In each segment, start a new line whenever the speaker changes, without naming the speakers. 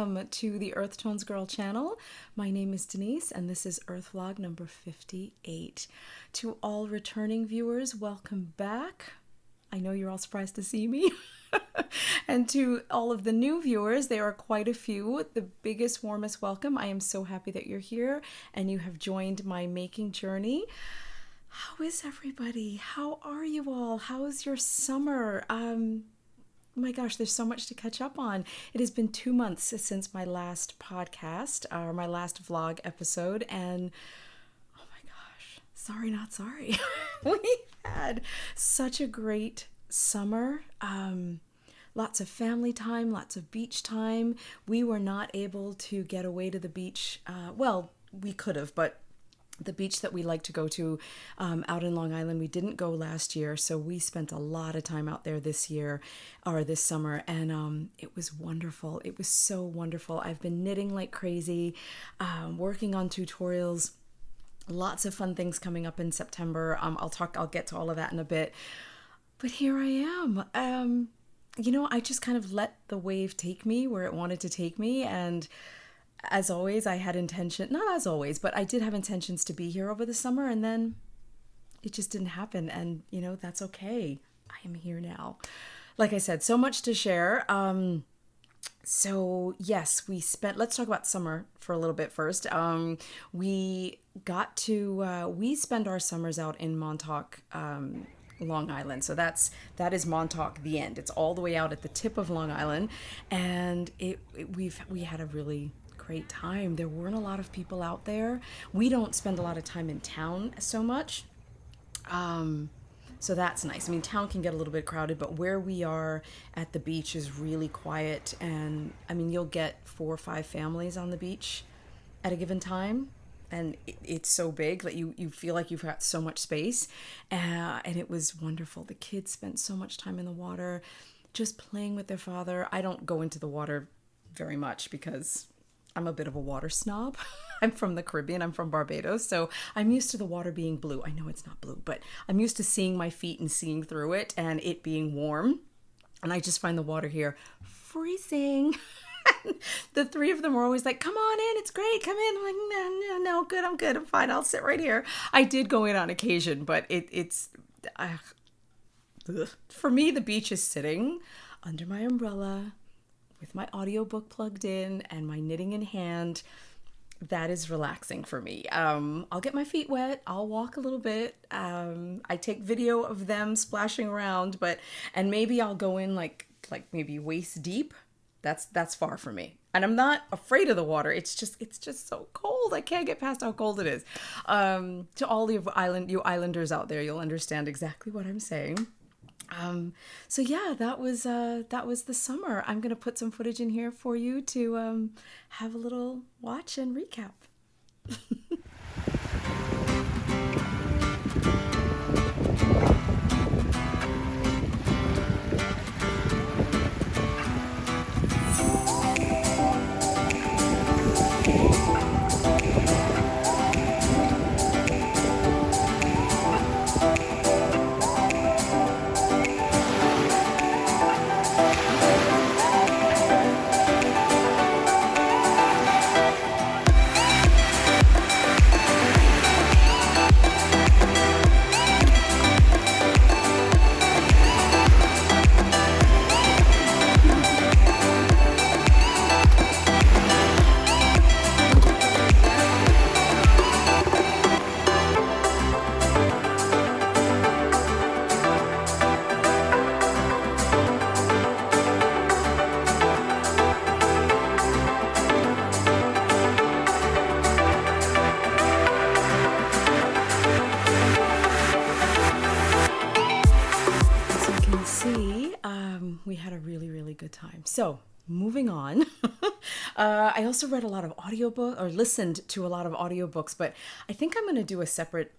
welcome to the EarthtonesGirl channel. My name is Denise, and this is Earth Vlog number 58. To all returning viewers, welcome back. I know you're all surprised to see me. And to all of the new viewers, there are quite a few. The biggest, warmest welcome. I am so happy that you're here and you have joined my making journey. How is everybody? How are you all? How is your summer? My gosh, there's so much to catch up on. It has been 2 months since my last podcast, or my last vlog episode, and oh my gosh, sorry not sorry. We had such a great summer. Lots of family time, lots of beach time. We were not able to get away to the beach. Well, we could have, but the beach that we like to go to out in Long Island, we didn't go last year, so we spent a lot of time out there this year, or this summer, and it was wonderful. It was so wonderful. I've been knitting like crazy, working on tutorials, lots of fun things coming up in September. I'll get to all of that in a bit, but here I am. I just kind of let the wave take me where it wanted to take me, and as always, I had not as always, but I did have intentions to be here over the summer, and then it just didn't happen. And, that's okay. I am here now. Like I said, so much to share. So yes, let's talk about summer for a little bit first. We spend our summers out in Montauk, Long Island. So that is Montauk, the end. It's all the way out at the tip of Long Island. And we had a really great time. There weren't a lot of people out there. We don't spend a lot of time in town so much. So that's nice. I mean, town can get a little bit crowded, but where we are at the beach is really quiet. And I mean, you'll get 4 or 5 families on the beach at a given time. And it's so big that you feel like you've got so much space. And it was wonderful. The kids spent so much time in the water, just playing with their father. I don't go into the water very much because I'm a bit of a water snob. I'm from the Caribbean. I'm from Barbados. So I'm used to the water being blue. I know it's not blue, but I'm used to seeing my feet and seeing through it and it being warm. And I just find the water here freezing. The 3 of them were always like, come on in, it's great, come in. I'm like, no, good, I'm good, I'm fine, I'll sit right here. I did go in on occasion, but it's for me, the beach is sitting under my umbrella with my audiobook plugged in and my knitting in hand. That is relaxing for me. I'll get my feet wet, I'll walk a little bit. I take video of them splashing around, and maybe I'll go in like maybe waist deep. That's far for me. And I'm not afraid of the water. It's just so cold. I can't get past how cold it is. To all you islanders out there, you'll understand exactly what I'm saying. So yeah, that was the summer. I'm going to put some footage in here for you to have a little watch and recap. We had a really, really good time. So moving on, I also read a lot of audiobook or listened to a lot of audiobooks, but I think I'm going to do a separate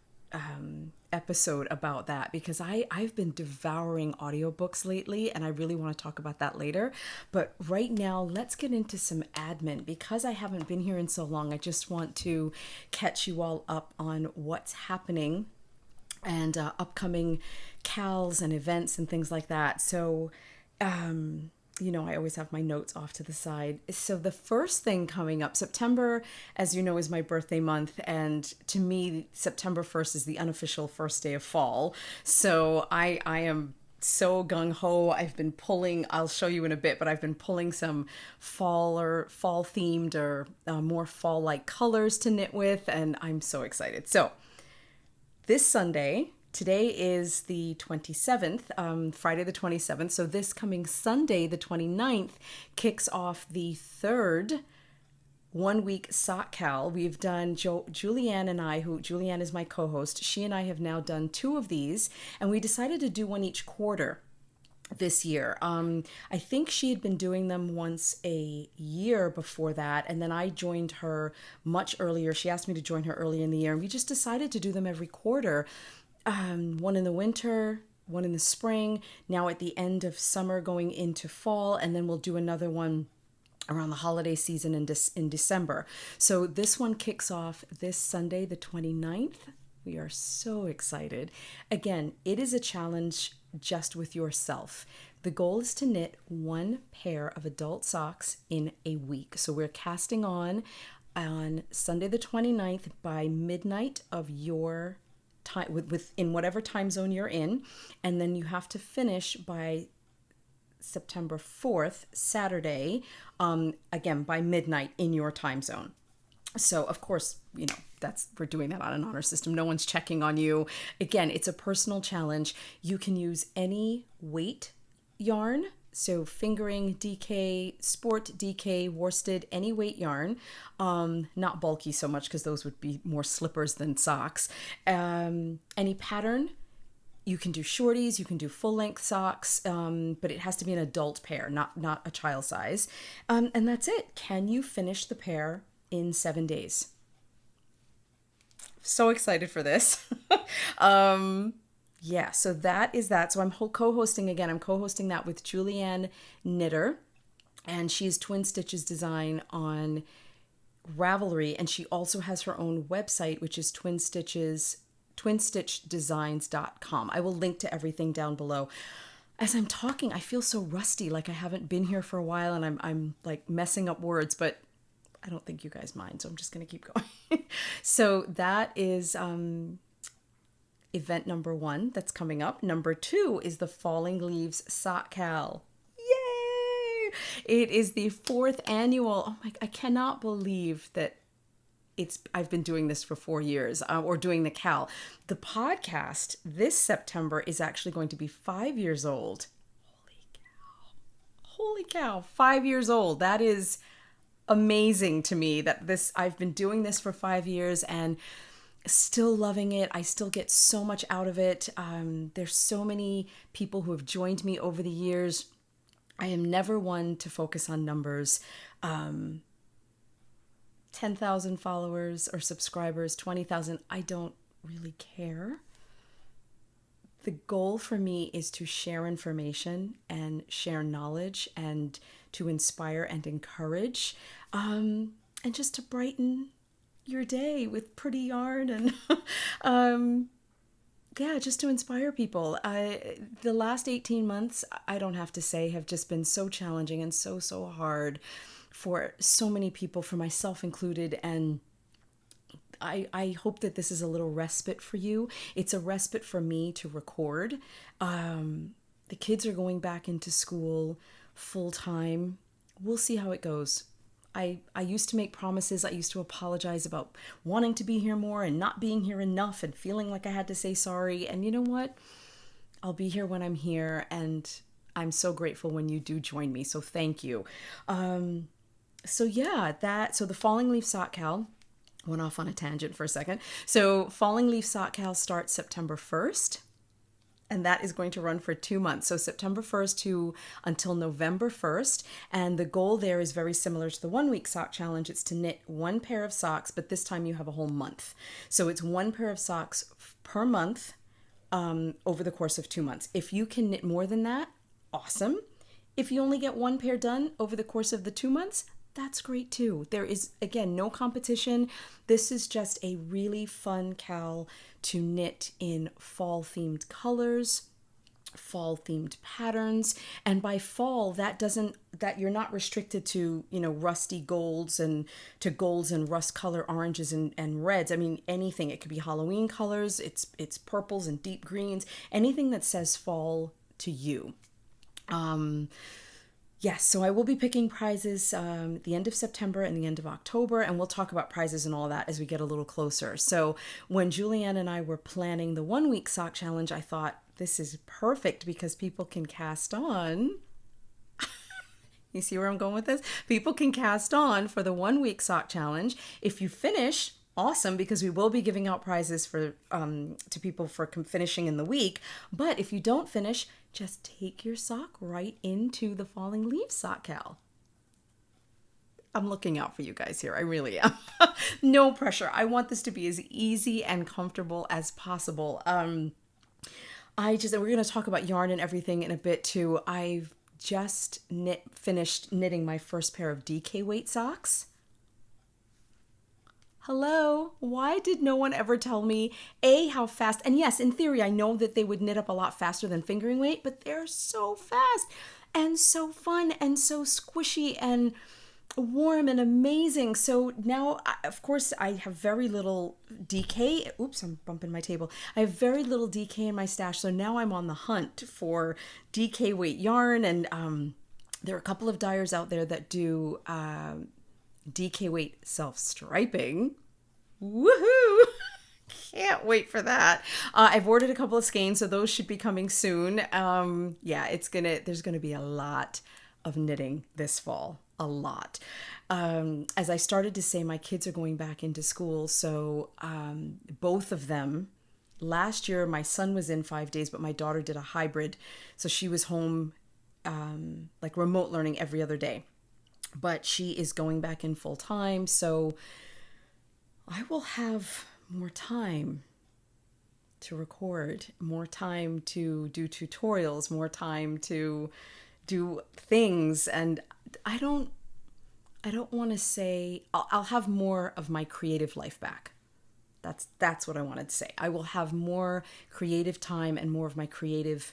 episode about that because I've been devouring audiobooks lately and I really want to talk about that later. But right now, let's get into some admin. Because I haven't been here in so long, I just want to catch you all up on what's happening and upcoming CALs and events and things like that. So I always have my notes off to the side. So the first thing coming up, September, as you know, is my birthday month. And to me, September 1st is the unofficial first day of fall. So I am so gung-ho. I've been pulling, I'll show you in a bit, but I've been pulling some fall themed or more fall-like colors to knit with. And I'm so excited. So this Sunday, today is the 27th, Friday the 27th. So this coming Sunday, the 29th, kicks off the third 1 week sock cal. We've done JulieAnn and I, who JulieAnn is my co-host. She and I have now done 2 of these, and we decided to do one each quarter this year. I think she had been doing them once a year before that, and then I joined her much earlier. She asked me to join her early in the year, and we just decided to do them every quarter. One in the winter, one in the spring, now at the end of summer going into fall, and then we'll do another one around the holiday season in December. So this one kicks off this Sunday, the 29th. We are so excited. Again, it is a challenge just with yourself. The goal is to knit 1 pair of adult socks in a week. So we're casting on Sunday the 29th by midnight of your time, within whatever time zone you're in, and then you have to finish by September 4th, Saturday, again by midnight in your time zone. So of course, we're doing that on an honor system. No one's checking on you. Again, it's a personal challenge. You can use any weight yarn. So fingering, DK, sport, DK, worsted, any weight yarn, not bulky so much because those would be more slippers than socks. Any pattern, you can do shorties, you can do full length socks, but it has to be an adult pair, not a child size. And that's it. Can you finish the pair in 7 days? So excited for this. Yeah, so that is that. So I'm co-hosting again. I'm co-hosting that with JulieAnn Knitter, and she's Twin Stitches Design on Ravelry, and she also has her own website, which is twinstitchdesigns.com. I will link to everything down below. As I'm talking, I feel so rusty, like I haven't been here for a while, and I'm like messing up words, but I don't think you guys mind, so I'm just going to keep going. So that is event number 1 that's coming up. Number 2 is the Falling Leaves Sock Cal. Yay! It is the 4th annual. Oh my, I cannot believe that I've been doing this for 4 years, or doing the cal. The podcast this September is actually going to be 5 years old. Holy cow, 5 years old. That is amazing to me that I've been doing this for 5 years and still loving it. I still get so much out of it. There's so many people who have joined me over the years. I am never one to focus on numbers. 10,000 followers or subscribers, 20,000, I don't really care. The goal for me is to share information and share knowledge and to inspire and encourage, and just to brighten your day with pretty yarn and just to inspire people. The last 18 months, I don't have to say, have just been so challenging and so hard for so many people, for myself included, and I hope that this is a little respite for you. It's a respite for me to record. The kids are going back into school full time. We'll see how it goes. I used to make promises. I used to apologize about wanting to be here more and not being here enough and feeling like I had to say sorry. And you know what? I'll be here when I'm here, and I'm so grateful when you do join me. So thank you. So the Falling Leaf Sock Cal, went off on a tangent for a second. So Falling Leaf Sock Cal starts September 1st. And that is going to run for 2 months. So September 1st until November 1st. And the goal there is very similar to the 1 week sock challenge. It's to knit 1 pair of socks, but this time you have a whole month. So it's 1 pair of socks per month over the course of 2 months. If you can knit more than that, awesome. If you only get 1 pair done over the course of the 2 months, that's great too. There is, again, no competition. This is just a really fun cal to knit in fall themed colors. fall themed patterns. And by fall, that you're not restricted to, rusty golds and to golds and rust color oranges and reds. I mean, anything. It could be Halloween colors, it's purples and deep greens, anything that says fall to you. Yes, so I will be picking prizes the end of September and the end of October, and we'll talk about prizes and all that as we get a little closer. So when JulieAnn and I were planning the 1 week sock challenge, I thought this is perfect because people can cast on. You see where I'm going with this? People can cast on for the 1 week sock challenge. If you finish, awesome, because we will be giving out prizes for to people for finishing in the week. But if you don't finish, just take your sock right into the falling leaves sock cal. I'm looking out for you guys here. I really am. No pressure. I want this to be as easy and comfortable as possible. We're going to talk about yarn and everything in a bit too. I've just finished knitting my first pair of DK weight socks. Hello, why did no one ever tell me, how fast, and yes, in theory, I know that they would knit up a lot faster than fingering weight, but they're so fast and so fun and so squishy and warm and amazing. So now, of course, I have very little DK. Oops, I'm bumping my table. I have very little DK in my stash, so now I'm on the hunt for DK weight yarn, and there are a couple of dyers out there that do DK weight self-striping. Woohoo! Can't wait for that. I've ordered a couple of skeins, so those should be coming soon. There's gonna be a lot of knitting this fall. A lot. As I started to say, my kids are going back into school, so both of them. Last year, my son was in 5 days, but my daughter did a hybrid, so she was home like remote learning every other day. But she is going back in full time, so I will have more time to record, more time to do tutorials, more time to do things, and I don't want to say I'll have more of my creative life back. That's what I wanted to say. I will have more creative time and more of my creative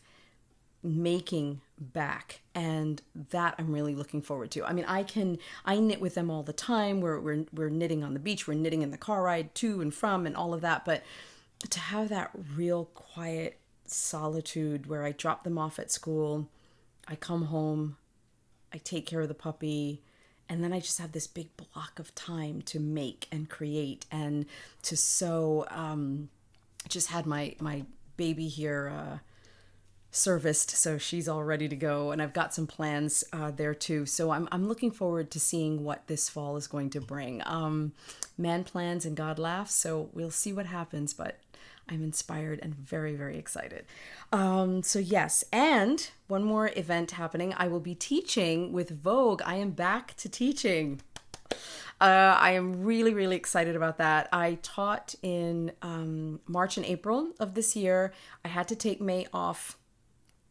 making back, and that I'm really looking forward to. I mean, I knit with them all the time. We're knitting on the beach, we're knitting in the car ride to and from and all of that, but to have that real quiet solitude where I drop them off at school, I come home, I take care of the puppy, and then I just have this big block of time to make and create and to sew. Just had my baby here serviced, so she's all ready to go, and I've got some plans there too. So I'm looking forward to seeing what this fall is going to bring. Man plans and God laughs, so we'll see what happens, but I'm inspired and very, very excited. So yes, and one more event happening. I will be teaching with Vogue. I am back to teaching. I am really, really excited about that. I taught in March and April of this year. I had to take May off.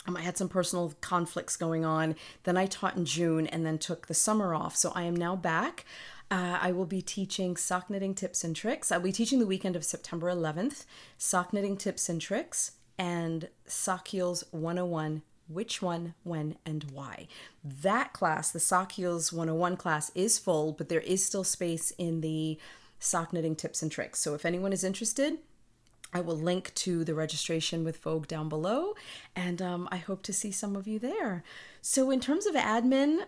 I had some personal conflicts going on. Then I taught in June and then took the summer off. So I am now back. I will be teaching sock knitting tips and tricks. I'll be teaching the weekend of September 11th, sock knitting tips and tricks, and sock heels 101, which one, when, and why. That class, the sock heels 101 class, is full, but there is still space in the sock knitting tips and tricks. So if anyone is interested, I will link to the registration with Vogue down below, and I hope to see some of you there. So in terms of admin,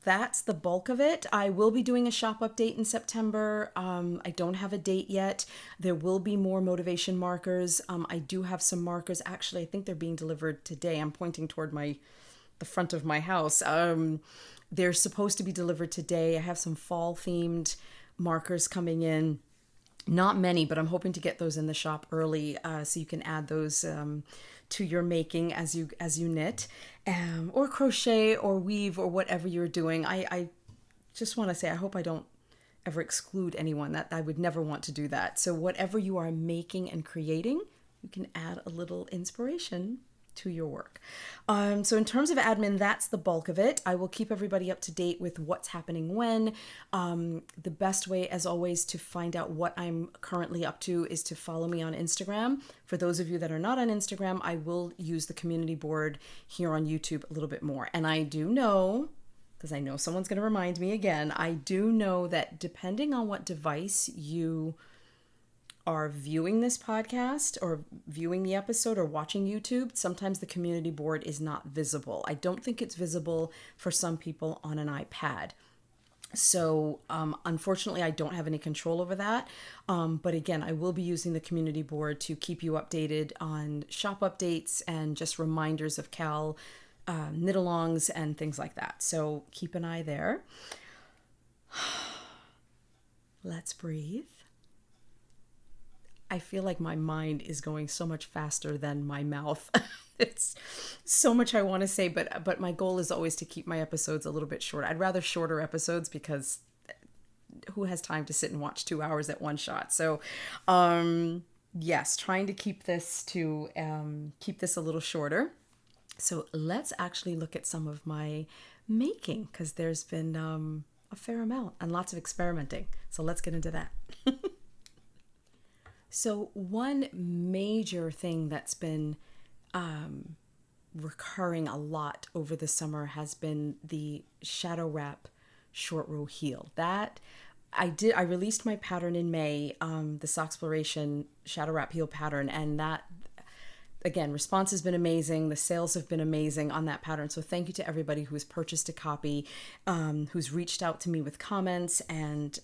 that's the bulk of it. I will be doing a shop update in September. I don't have a date yet. There will be more motivation markers. I do have some markers. Actually, I think they're being delivered today. I'm pointing toward the front of my house. They're supposed to be delivered today. I have some fall themed markers coming in. Not many, but I'm hoping to get those in the shop early so you can add those to your making as you knit or crochet or weave or whatever you're doing. I just want to say I hope I don't ever exclude anyone. That I would never want to do that. So whatever you are making and creating, you can add a little inspiration to your work. So in terms of admin, that's the bulk of it. I will keep everybody up to date with what's happening when. The best way, as always, to find out what I'm currently up to is to follow me on Instagram. For those of you that are not on Instagram, I will use the community board here on YouTube a little bit more. And I do know, because I know someone's going to remind me again, I do know that depending on what device you are viewing this podcast or viewing the episode or watching YouTube, sometimes the community board is not visible. I don't think it's visible for some people on an iPad. So unfortunately, I don't have any control over that. But again, I will be using the community board to keep you updated on shop updates and just reminders of Cal knit-alongs and things like that. So keep an eye there. Let's breathe. I feel like my mind is going so much faster than my mouth. It's so much I want to say, but my goal is always to keep my episodes a little bit short. I'd rather shorter episodes because who has time to sit and watch 2 hours at one shot? So, yes, trying to keep this a little shorter. So let's actually look at some of my making, because there's been a fair amount and lots of experimenting. So let's get into that. So one major thing that's been recurring a lot over the summer has been the shadow wrap short row heel. That I released my pattern in May, the Socksploration shadow wrap heel pattern, and that, again, response has been amazing. The sales have been amazing on that pattern. So thank you to everybody who has purchased a copy, who's reached out to me with comments and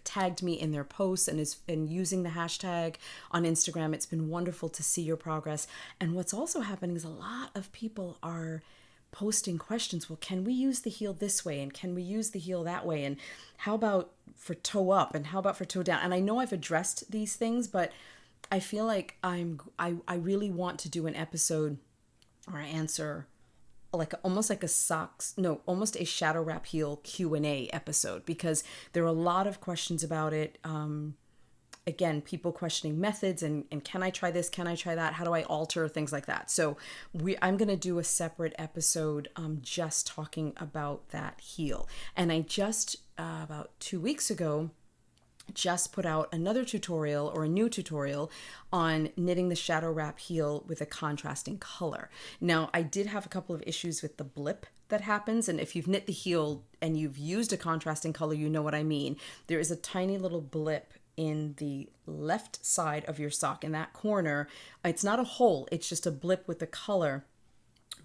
tagged me in their posts and using the hashtag on Instagram. It's been wonderful to see your progress. And what's also happening is a lot of people are posting questions. Well, can we use the heel this way? And can we use the heel that way? And how about for toe up? And how about for toe down? And I know I've addressed these things, but I feel like I really want to do an episode or answer almost a shadow wrap heel Q&A episode, because there are a lot of questions about it. Again, people questioning methods and can I try this? Can I try that? How do I alter things like that? So I'm going to do a separate episode just talking about that heel. And I just about 2 weeks ago just put out another tutorial or a new tutorial on knitting the shadow wrap heel with a contrasting color. Now, I did have a couple of issues with the blip that happens, and if you've knit the heel and you've used a contrasting color, you know what I mean. There is a tiny little blip in the left side of your sock in that corner. It's not a hole, it's just a blip with the color,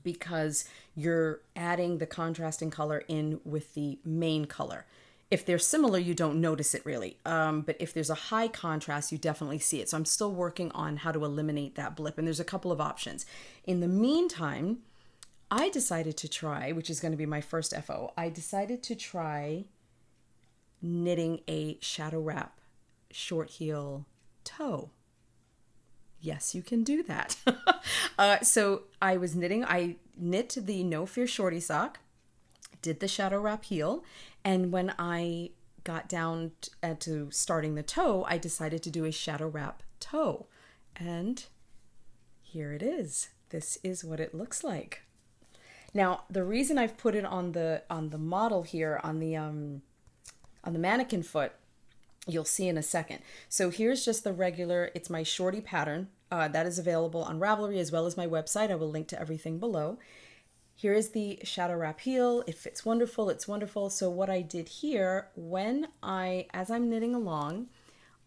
because you're adding the contrasting color in with the main color. If they're similar, you don't notice it really. But if there's a high contrast, you definitely see it. So I'm still working on how to eliminate that blip. And there's a couple of options. In the meantime, I decided to try, which is going to be my first FO, I decided to try knitting a shadow wrap short heel toe. Yes, you can do that. So I knit the No Fear Shorty sock, did the shadow wrap heel, and when I got down to starting the toe, I decided to do a shadow wrap toe. And here it is. This is what it looks like. Now, the reason I've put it on the model here on the mannequin foot, you'll see in a second. So here's just the regular, it's my shorty pattern. That is available on Ravelry as well as my website. I will link to everything below. Here is the shadow wrap heel. It fits wonderful. It's wonderful. So what I did here, as I'm knitting along,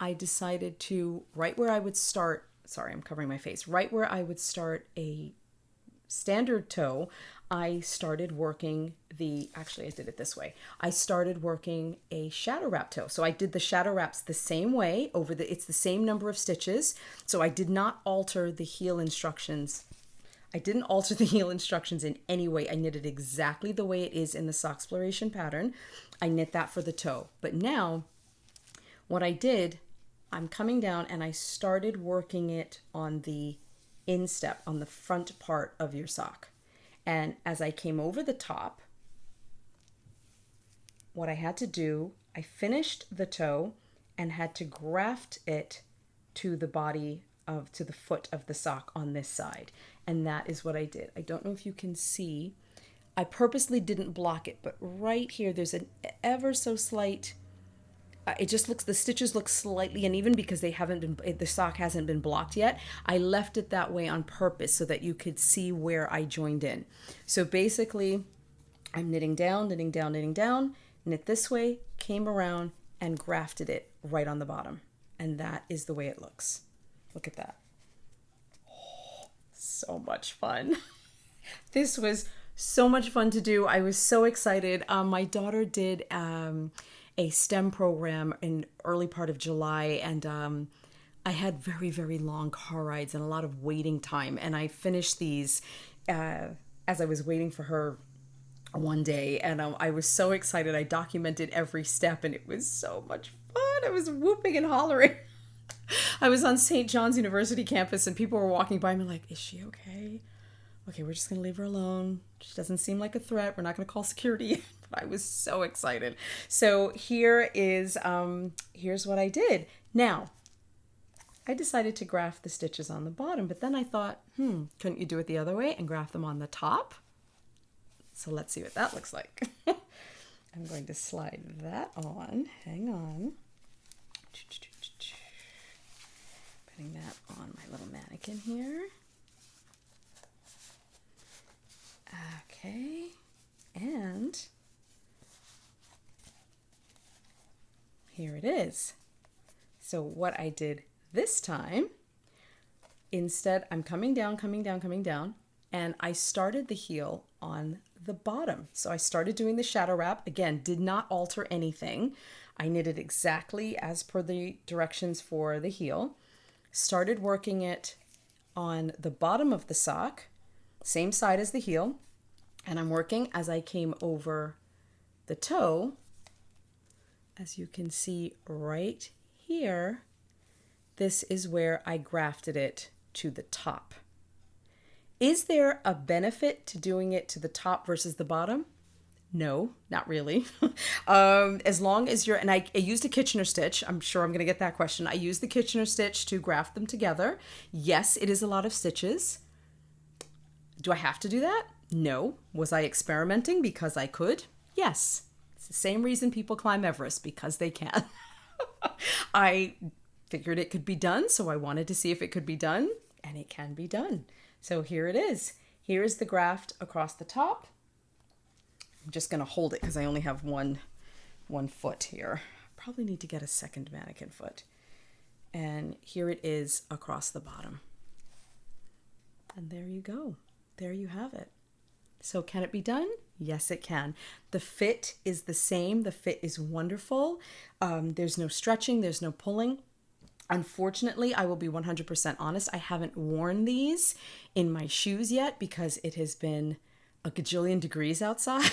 I decided to, right where I would start, sorry, I'm covering my face, right where I would start a standard toe, I started working actually I did it this way. I started working a shadow wrap toe. So I did the shadow wraps the same way it's the same number of stitches. So I did not alter the heel instructions. I didn't alter the heel instructions in any way. I knit it exactly the way it is in the Socksploration pattern. I knit that for the toe. But now, what I did, I'm coming down and I started working it on the instep, on the front part of your sock. And as I came over the top, what I had to do, I finished the toe and had to graft it to the body to the foot of the sock on this side. And that is what I did. I don't know if you can see. I purposely didn't block it, but right here there's an ever so slight, it just looks, the stitches look slightly uneven because the sock hasn't been blocked yet. I left it that way on purpose so that you could see where I joined in. So basically I'm knitting down, knitting down, knitting down, knit this way, came around and grafted it right on the bottom. And that is the way it looks. Look at that. Oh, so much fun. This was so much fun to do. I was so excited. My daughter did a STEM program in early part of July, and I had very, very long car rides and a lot of waiting time. And I finished these as I was waiting for her one day, and I was so excited. I documented every step, and it was so much fun. I was whooping and hollering. I was on St. John's University campus, and people were walking by me like, is she okay? Okay, we're just going to leave her alone. She doesn't seem like a threat. We're not going to call security. But I was so excited. So here's what I did. Now, I decided to graft the stitches on the bottom, but then I thought, couldn't you do it the other way and graft them on the top? So let's see what that looks like. I'm going to slide that on. Hang on. Putting that on my little mannequin here. Okay. And here it is. So what I did this time, instead, I'm coming down, coming down, coming down, and I started the heel on the bottom. So I started doing the shadow wrap. Again, did not alter anything. I knitted exactly as per the directions for the heel. Started working it on the bottom of the sock, same side as the heel. And I'm working as I came over the toe. As you can see right here, this is where I grafted it to the top. Is there a benefit to doing it to the top versus the bottom? No, not really. As long as and I used a Kitchener stitch. I'm sure I'm going to get that question. I used the Kitchener stitch to graft them together. Yes, it is a lot of stitches. Do I have to do that? No. Was I experimenting because I could? Yes. It's the same reason people climb Everest, because they can. I figured it could be done, so I wanted to see if it could be done, and it can be done. So here it is. Here is the graft across the top. I'm just going to hold it because I only have one foot here. Probably need to get a second mannequin foot. And here it is across the bottom. And there you go. There you have it. So can it be done? Yes, it can. The fit is the same. The fit is wonderful. There's no stretching. There's no pulling. Unfortunately, I will be 100% honest. I haven't worn these in my shoes yet because it has been a gajillion degrees outside.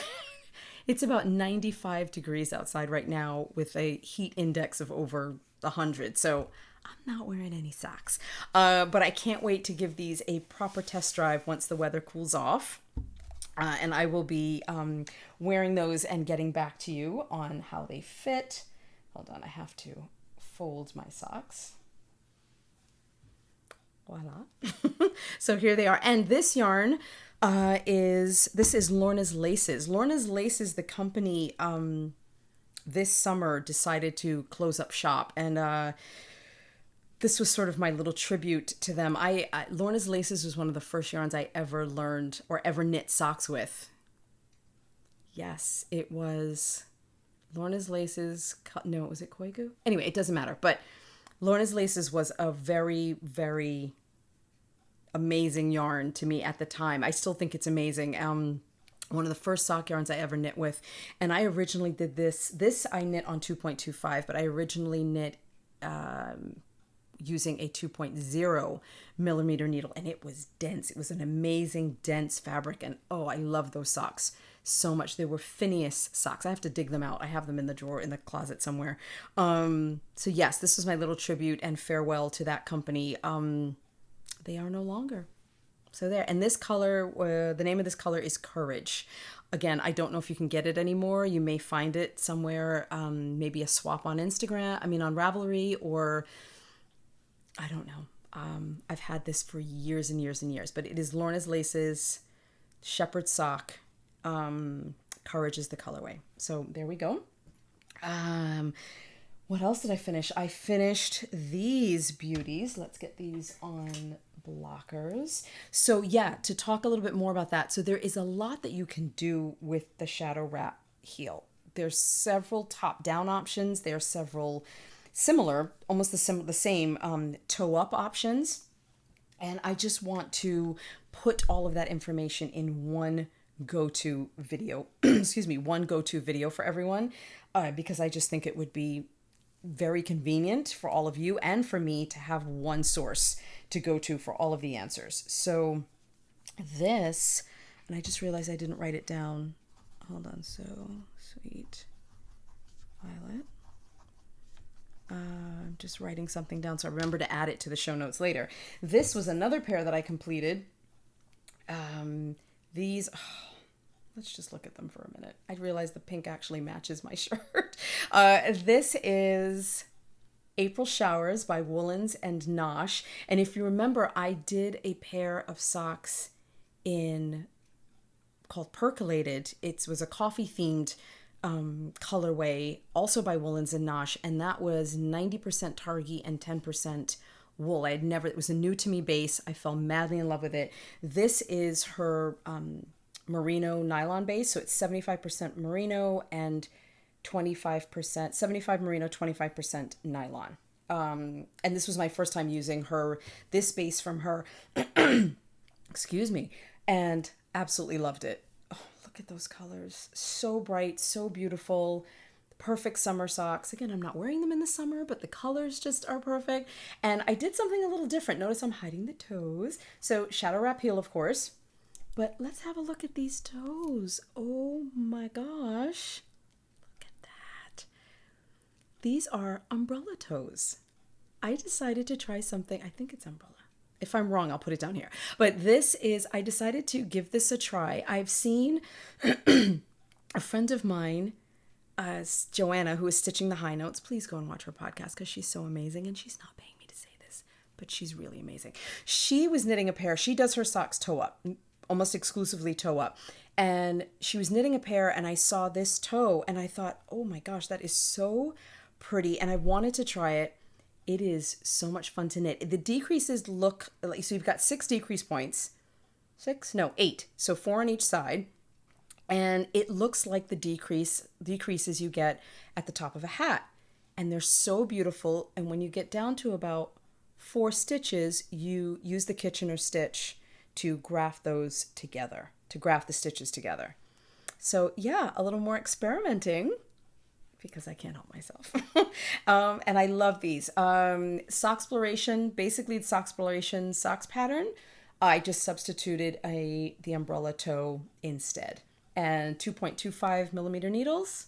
It's about 95 degrees outside right now with a heat index of over 100. So I'm not wearing any socks. But I can't wait to give these a proper test drive once the weather cools off. And I will be wearing those and getting back to you on how they fit. Hold on, I have to fold my socks. Voila. So here they are. And this yarn is Lorna's Laces. Lorna's Laces, the company, this summer decided to close up shop. And this was sort of my little tribute to them. Lorna's Laces was one of the first yarns I ever learned or ever knit socks with. Yes, it was Lorna's Laces. No, was it Koigu? Anyway, it doesn't matter. But Lorna's Laces was a very, very amazing yarn to me at the time. I still think it's amazing. One of the first sock yarns I ever knit with. And I originally did this. This I knit on 2.25, but I originally knit using a 2.0 millimeter needle, and it was dense. It was an amazing dense fabric, and oh, I love those socks so much. They were Phineas socks. I have to dig them out. I have them in the drawer in the closet somewhere. So yes, this was my little tribute and farewell to that company. They are no longer. So there. And this color, the name of this color is Courage. Again, I don't know if you can get it anymore. You may find it somewhere, maybe a swap on Instagram, on Ravelry, or I don't know. I've had this for years and years and years, but it is Lorna's Laces Shepherd Sock. Courage is the colorway. So there we go. What else did I finish? I finished these beauties. Let's get these on blockers. So yeah, to talk a little bit more about that. So there is a lot that you can do with the Shadow Wrap heel. There's several top-down options. There are several similar, almost the same toe-up options. And I just want to put all of that information in one go-to video, one go-to video for everyone, because I just think it would be very convenient for all of you and for me to have one source to go to for all of the answers. So this, and I just realized I didn't write it down. Hold on. So Sweet Violet. I'm just writing something down so I remember to add it to the show notes later. This was another pair that I completed. These, let's just look at them for a minute. I realized the pink actually matches my shirt. This is April Showers by Woolens and Nosh. And if you remember, I did a pair of socks called Percolated. It was a coffee themed colorway, also by Woolens and Nosh, and that was 90% Targhee and 10% wool. It was a new to me base. I fell madly in love with it. This is her merino nylon base, so it's 75% merino and 25%, 75 merino, 25% nylon. And this was my first time using this base from her, excuse me, and absolutely loved it. Oh, look at those colors. So bright, so beautiful. Perfect summer socks. Again, I'm not wearing them in the summer, but the colors just are perfect. And I did something a little different. Notice I'm hiding the toes. So Shadow Wrap heel, of course. But let's have a look at these toes. Oh my gosh. Look at that. These are umbrella toes. I decided to try something. I think it's umbrella. If I'm wrong, I'll put it down here. But I decided to give this a try. I've seen a friend of mine, Joanna, who is stitching the high notes. Please go and watch her podcast because she's so amazing. And she's not paying me to say this, but she's really amazing. She was knitting a pair. She does her socks toe up, almost exclusively toe up. And she was knitting a pair and I saw this toe and I thought, oh my gosh, that is so pretty. And I wanted to try it. It is so much fun to knit. The decreases look like, so you've got 6 decrease points. 8. So 4 on each side. And it looks like the decreases you get at the top of a hat. And they're so beautiful. And when you get down to about 4 stitches, you use the Kitchener stitch to graft those together, to graft the stitches together. So yeah, a little more experimenting because I can't help myself. And I love these. Socksploration, basically the Socksploration socks pattern. I just substituted the umbrella toe instead. And 2.25 millimeter needles.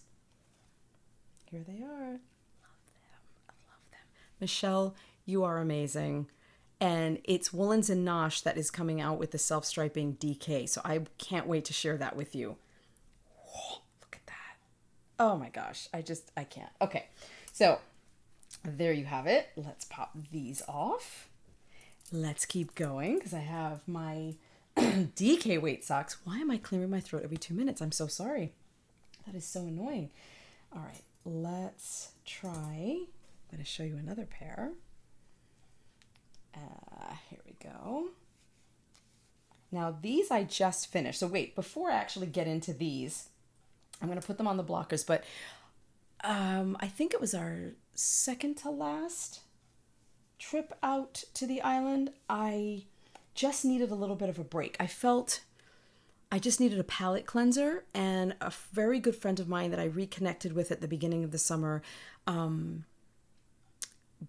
Here they are. I love them. Michelle, you are amazing. And it's Woolens and Nosh that is coming out with the self-striping DK. So I can't wait to share that with you. Whoa, look at that. Oh my gosh. I can't. Okay. So there you have it. Let's pop these off. Let's keep going because I have my DK weight socks. Why am I clearing my throat every 2 minutes? I'm so sorry. That is so annoying. All right. Let's try. I'm going to show you another pair. Here we go. Now these I just finished. So wait, before I actually get into these, I'm going to put them on the blockers, but I think it was our second to last trip out to the island. I just needed a little bit of a break. I felt I just needed a palette cleanser, and a very good friend of mine that I reconnected with at the beginning of the summer,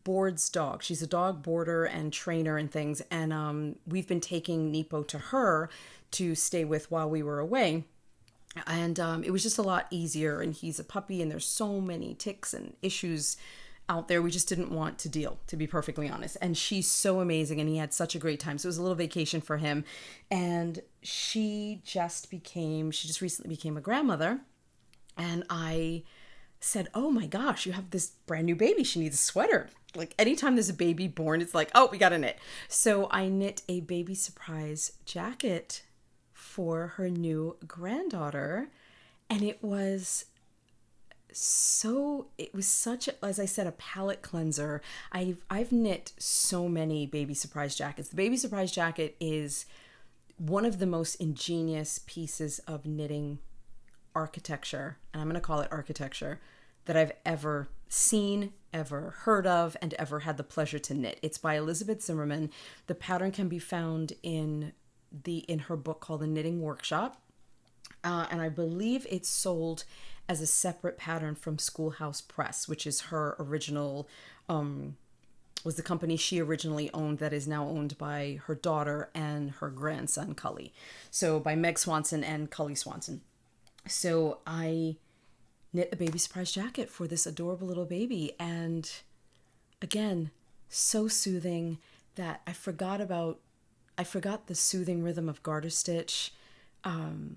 boards dog. She's a dog boarder and trainer and things. And we've been taking Nepo to her to stay with while we were away. And it was just a lot easier. And he's a puppy and there's so many ticks and issues out there. We just didn't want to deal, to be perfectly honest. And she's so amazing and he had such a great time. So it was a little vacation for him. And she just recently became a grandmother. And I said, oh my gosh, you have this brand new baby. She needs a sweater. like anytime there's a baby born, it's like, oh, we got to knit. So I knit a baby surprise jacket for her new granddaughter. And it was such, as I said, a palette cleanser. I've knit so many baby surprise jackets. The baby surprise jacket is one of the most ingenious pieces of knitting architecture, and I'm going to call it architecture, that I've ever seen, ever heard of, and ever had the pleasure to knit. It's by Elizabeth Zimmerman. The pattern can be found in her book called The Knitting Workshop. And I believe it's sold as a separate pattern from Schoolhouse Press, which is her original, was the company she originally owned that is now owned by her daughter and her grandson, Cully. So by Meg Swanson and Cully Swanson. So I knit a baby surprise jacket for this adorable little baby. And again, so soothing that I forgot the soothing rhythm of garter stitch. And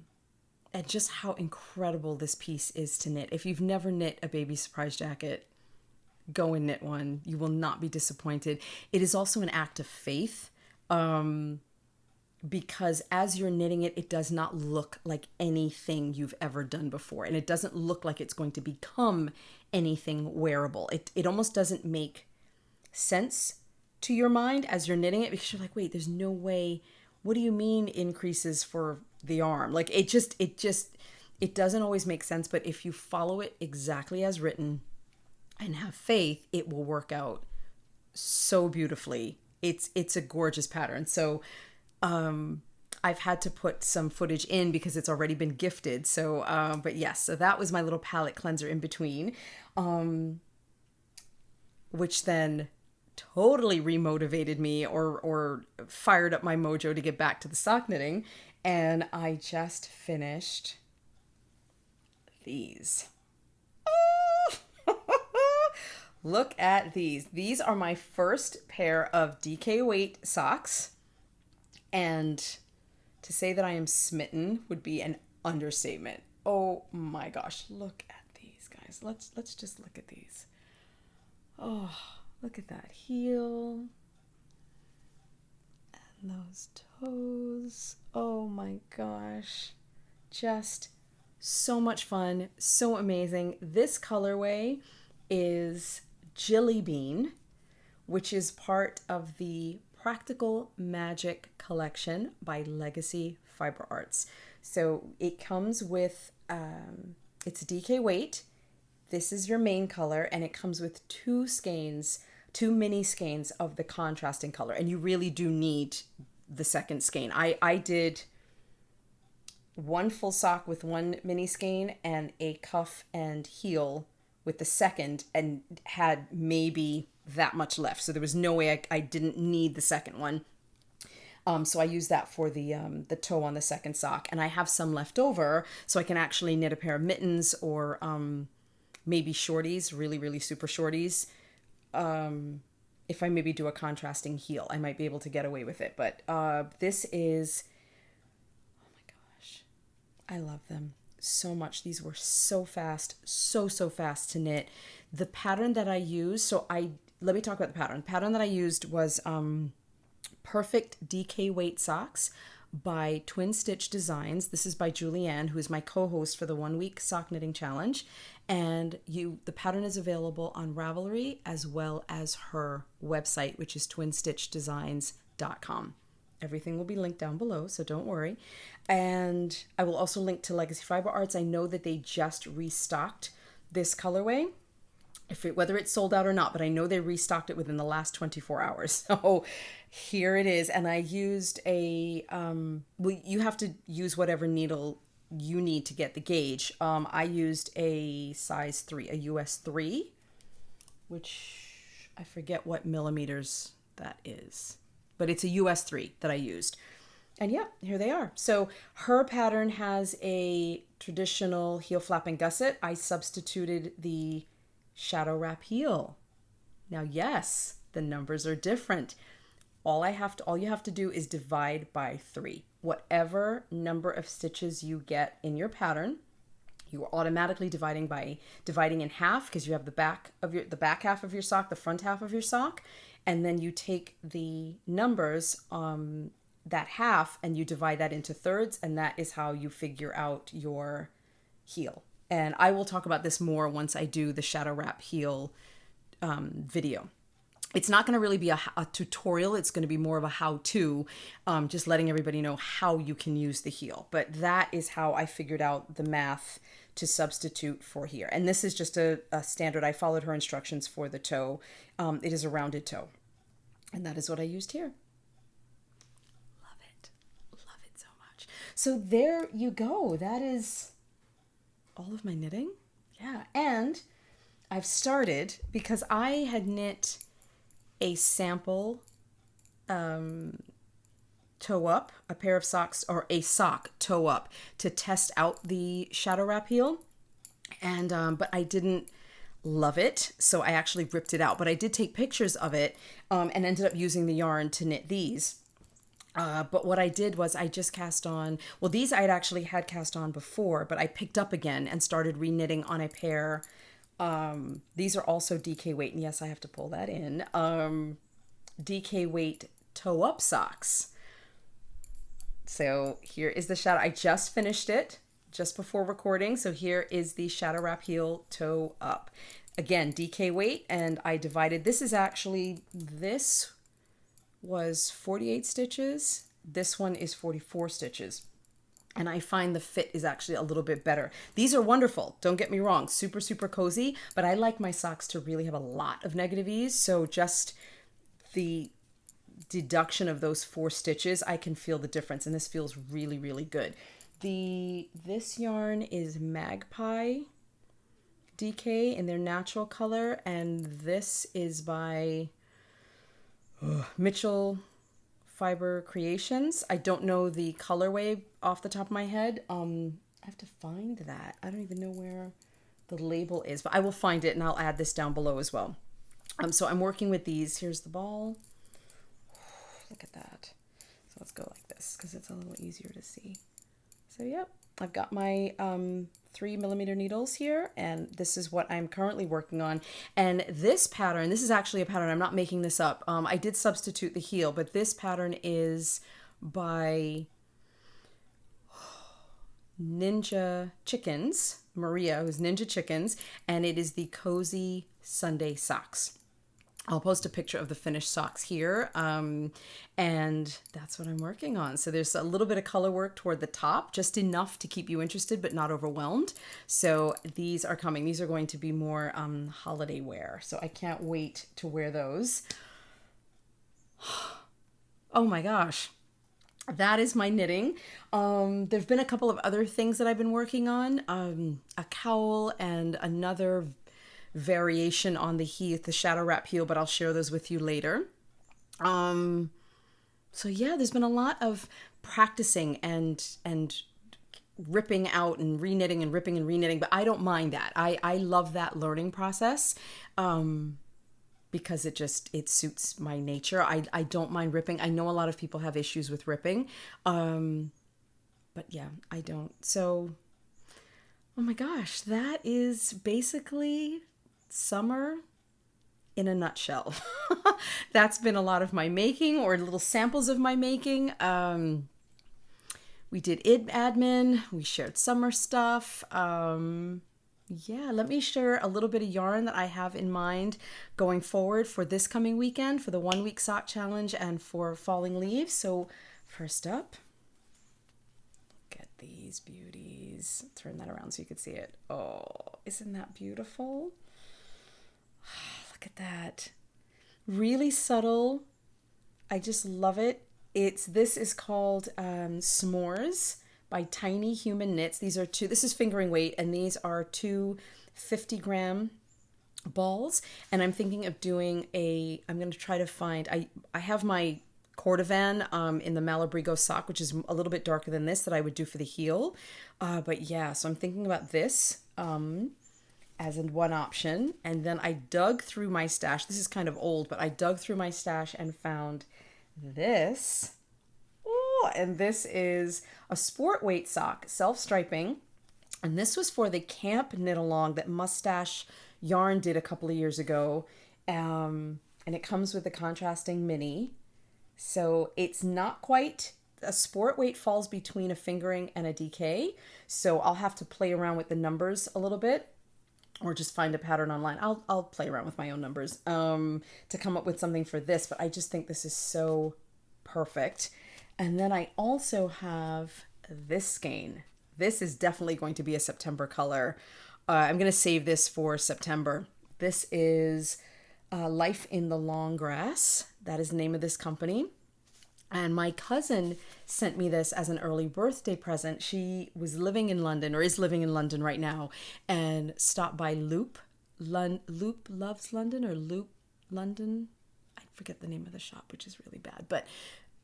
just how incredible this piece is to knit. If you've never knit a baby surprise jacket, go and knit one. You will not be disappointed. It is also an act of faith, because as you're knitting it, it does not look like anything you've ever done before. And it doesn't look like it's going to become anything wearable. It almost doesn't make sense to your mind as you're knitting it, because you're like, wait, there's no way. What do you mean increases for the arm? Like it doesn't always make sense, but if you follow it exactly as written and have faith, it will work out so beautifully. It's a gorgeous pattern. So I've had to put some footage in because it's already been gifted. So but yes, so that was my little palette cleanser in between, which then totally remotivated me or fired up my mojo to get back to the sock knitting. And I just finished these. Oh! Look at these. These are my first pair of DK weight socks. And to say that I am smitten would be an understatement. Oh my gosh, look at these guys. Let's just look at these. Oh, look at that heel. And those toes. Oh my gosh. Just so much fun. So amazing. This colorway is Jilly Bean, which is part of the Practical Magic collection by Legacy Fiber Arts. So it comes with, it's a DK weight. This is your main color, and it comes with two mini skeins of the contrasting color. And you really do need the second skein. I did one full sock with one mini skein and a cuff and heel with the second, and had maybe that much left. So there was no way I didn't need the second one. So I used that for the toe on the second sock, and I have some left over, so I can actually knit a pair of mittens or maybe shorties, really, really super shorties. If I maybe do a contrasting heel, I might be able to get away with it. But this is, oh my gosh, I love them so much. These were so fast, so fast to knit. The pattern that I used, let me talk about the pattern. The pattern that I used was Perfect DK Weight Socks by Twin Stitch Designs. This is by JulieAnn, who is my co-host for the 1 week sock knitting challenge. And the pattern is available on Ravelry as well as her website, which is twinstitchdesigns.com. Everything will be linked down below, so don't worry. And I will also link to Legacy Fiber Arts. I know that they just restocked this colorway, whether it's sold out or not, but I know they restocked it within the last 24 hours. So here it is. And I used you have to use whatever needle you need to get the gauge. I used a size 3, a US 3, which I forget what millimeters that is, but it's a US 3 that I used. And yeah, here they are. So her pattern has a traditional heel flap and gusset. I substituted the shadow wrap heel. Now, yes, the numbers are different. All you have to do is divide by 3. Whatever number of stitches you get in your pattern, You are automatically dividing in half, because you have the back half of your sock, the front half of your sock, and then you take the numbers, that half, and you divide that into thirds, and that is how you figure out your heel. And I will talk about this more once I do the shadow wrap heel video. It's not going to really be a tutorial. It's going to be more of a how-to, just letting everybody know how you can use the heel. But that is how I figured out the math to substitute for here. And this is just a standard. I followed her instructions for the toe. It is a rounded toe. And that is what I used here. Love it. Love it so much. So there you go. That is all of my knitting. Yeah. And I've started, because I had knit a sample toe up, a pair of socks, or a sock toe up, to test out the shadow wrap heel. And but I didn't love it, so I actually ripped it out. But I did take pictures of it and ended up using the yarn to knit these. But what I did was I just cast on, well, these I'd actually had cast on before, but I picked up again and started re-knitting on a pair. These are also DK weight, and yes, I have to pull that in. DK weight toe up socks. So here is the shadow. I just finished it just before recording. So here is the shadow wrap heel toe up. Again, DK weight, and I divided. This was 48 stitches. This one is 44 stitches. And I find the fit is actually a little bit better. These are wonderful. Don't get me wrong. Super, super cozy. But I like my socks to really have a lot of negative ease. So just the deduction of those 4 stitches, I can feel the difference. And this feels really, really good. This yarn is Magpie DK in their natural color. And this is by Mitchell Fiber Creations. I don't know the colorway off the top of my head. I have to find that. I don't even know where the label is, but I will find it and I'll add this down below as well. So I'm working with these. Here's the ball. Look at that. So let's go like this because it's a little easier to see. So yep, I've got my 3mm needles here, and this is what I'm currently working on. And this pattern, this is actually a pattern, I'm not making this up. I did substitute the heel, but this pattern is by Ninja Chickens, Maria, who's Ninja Chickens, and it is the Cozy Sunday Socks. I'll post a picture of the finished socks here, and that's what I'm working on. So there's a little bit of color work toward the top, just enough to keep you interested but not overwhelmed. So these are coming. These are going to be more holiday wear, so I can't wait to wear those. Oh my gosh. That is my knitting. There've been a couple of other things that I've been working on, a cowl and another variation on the shadow wrap heel, but I'll share those with you later. So yeah, there's been a lot of practicing and ripping out and reknitting and ripping and reknitting, but I don't mind that. I love that learning process because it suits my nature. I don't mind ripping. I know a lot of people have issues with ripping, but yeah, I don't. So, oh my gosh, that is basically summer in a nutshell. That's been a lot of my making, or little samples of my making. We did admin, we shared summer stuff. Yeah, let me share a little bit of yarn that I have in mind going forward for this coming weekend, for the 1 week sock challenge and for falling leaves. So first up, look at these beauties. Turn that around so you can see it. Oh, isn't that beautiful? Look at that. Really subtle. I just love it. This is called S'mores by Tiny Human Knits. This is fingering weight, and these are 2 50-gram balls. And I'm thinking of doing I'm going to try to find, I have my cordovan in the Malabrigo sock, which is a little bit darker than this, that I would do for the heel. But yeah, so I'm thinking about this as in one option. And then I dug through my stash. This is kind of old, but I dug through my stash and found this. Oh, and this is a sport weight sock, self-striping. And this was for the camp knit along that Mustache Yarn did a couple of years ago. And it comes with a contrasting mini. So it's not quite a sport weight, falls between a fingering and a DK. So I'll have to play around with the numbers a little bit, or just find a pattern online. I'll play around with my own numbers to come up with something for this, but I just think this is so perfect. And then I also have this skein. This is definitely going to be a September color. I'm going to save this for September. This is Life in the Long Grass. That is the name of this company. And my cousin sent me this as an early birthday present. She was living in London, or is living in London right now, and stopped by Loop Loves London, or Loop London. I forget the name of the shop, which is really bad, but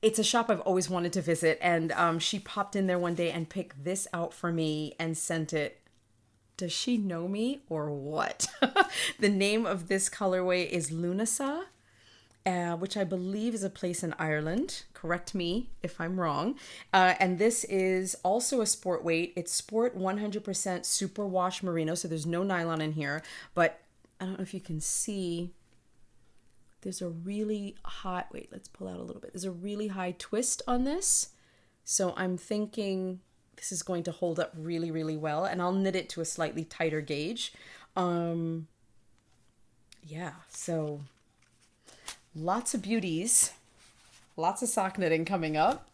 it's a shop I've always wanted to visit. And she popped in there one day and picked this out for me and sent it. Does she know me or what? The name of this colorway is Lunasa, which I believe is a place in Ireland. Correct me if I'm wrong. And this is also a sport weight. It's sport 100% superwash merino, so there's no nylon in here. But I don't know if you can see, there's a really high, wait, let's pull out a little bit. There's a really high twist on this. So I'm thinking this is going to hold up really, really well. And I'll knit it to a slightly tighter gauge. Yeah, so lots of beauties, lots of sock knitting coming up.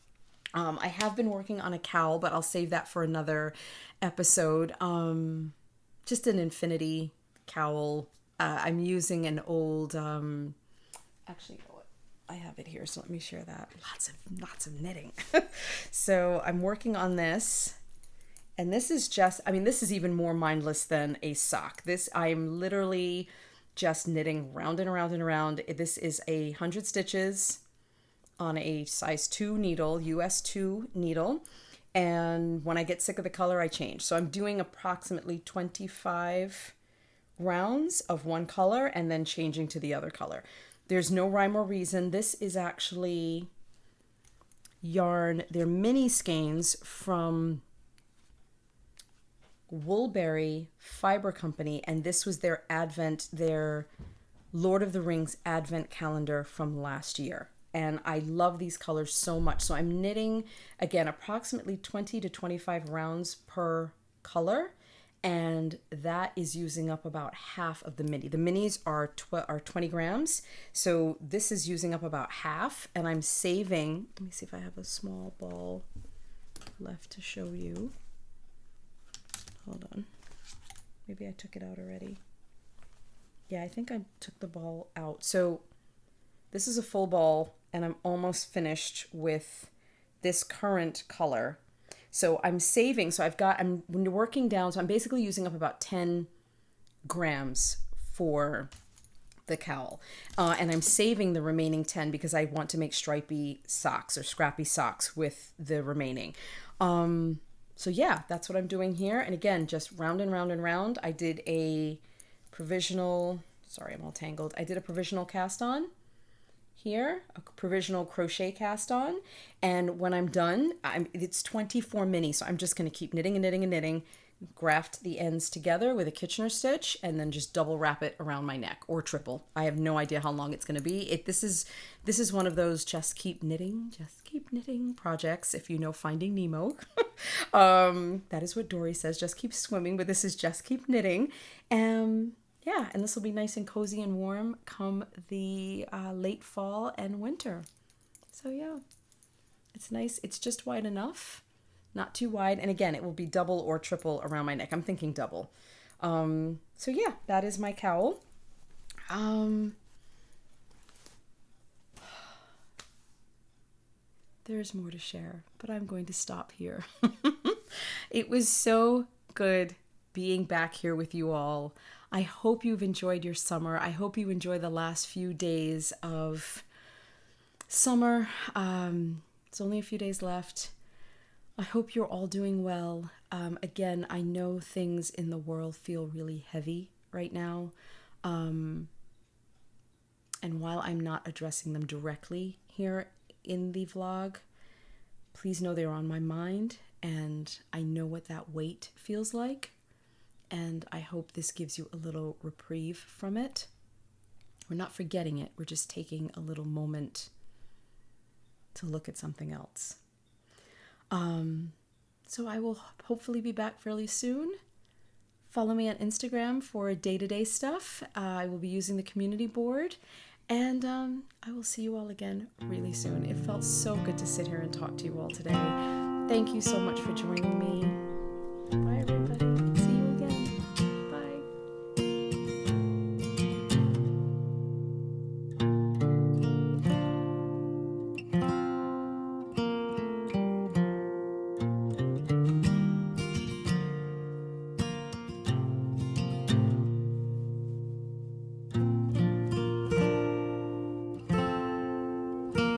I have been working on a cowl, but I'll save that for another episode. Just an infinity cowl. I'm using an old, actually, you know what? I have it here, so let me share that. Lots of knitting. So I'm working on this. And this is just, I mean, this is even more mindless than a sock. This, I'm literally just knitting round and around and around. This is 100 stitches on a size 2 needle, US 2 needle. And when I get sick of the color, I change. So I'm doing approximately 25 rounds of one color and then changing to the other color. There's no rhyme or reason. This is actually yarn. They're mini skeins from Woolberry Fiber Company, and this was their Lord of the Rings advent calendar from last year. And I love these colors so much. So I'm knitting, again, approximately 20 to 25 rounds per color, and that is using up about half of the mini. The minis are 20 grams, so this is using up about half, and I'm saving, let me see if I have a small ball left to show you. Hold on. Maybe I took it out already. Yeah, I think I took the ball out. So this is a full ball, and I'm almost finished with this current color. So I'm saving. So I'm working down. So I'm basically using up about 10 grams for the cowl. And I'm saving the remaining 10 because I want to make stripy socks or scrappy socks with the remaining. So yeah, that's what I'm doing here. And again, just round and round and round. I did a provisional, sorry, I'm all tangled. I did a provisional cast on here, a provisional crochet cast on. And when I'm done, it's 24 mini. So I'm just going to keep knitting and knitting and knitting, graft the ends together with a Kitchener stitch, and then just double wrap it around my neck, or triple. I have no idea how long it's going to be. This is one of those just keep knitting projects. If you know Finding Nemo, that is what Dory says, just keep swimming, but this is just keep knitting. Yeah, and this will be nice and cozy and warm come the late fall and winter. So yeah, it's nice. It's just wide enough, not too wide. And again, it will be double or triple around my neck. I'm thinking double. So yeah, that is my cowl. There's more to share, but I'm going to stop here. It was so good being back here with you all. I hope you've enjoyed your summer. I hope you enjoy the last few days of summer. It's only a few days left. I hope you're all doing well. Again, I know things in the world feel really heavy right now. And while I'm not addressing them directly here in the vlog, please know they're on my mind, and I know what that weight feels like. And I hope this gives you a little reprieve from it. We're not forgetting it. We're just taking a little moment to look at something else. So I will hopefully be back fairly soon. Follow me on Instagram for day-to-day stuff. I will be using the community board. And I will see you all again really soon. It felt so good to sit here and talk to you all today. Thank you so much for joining me. Bye, everybody.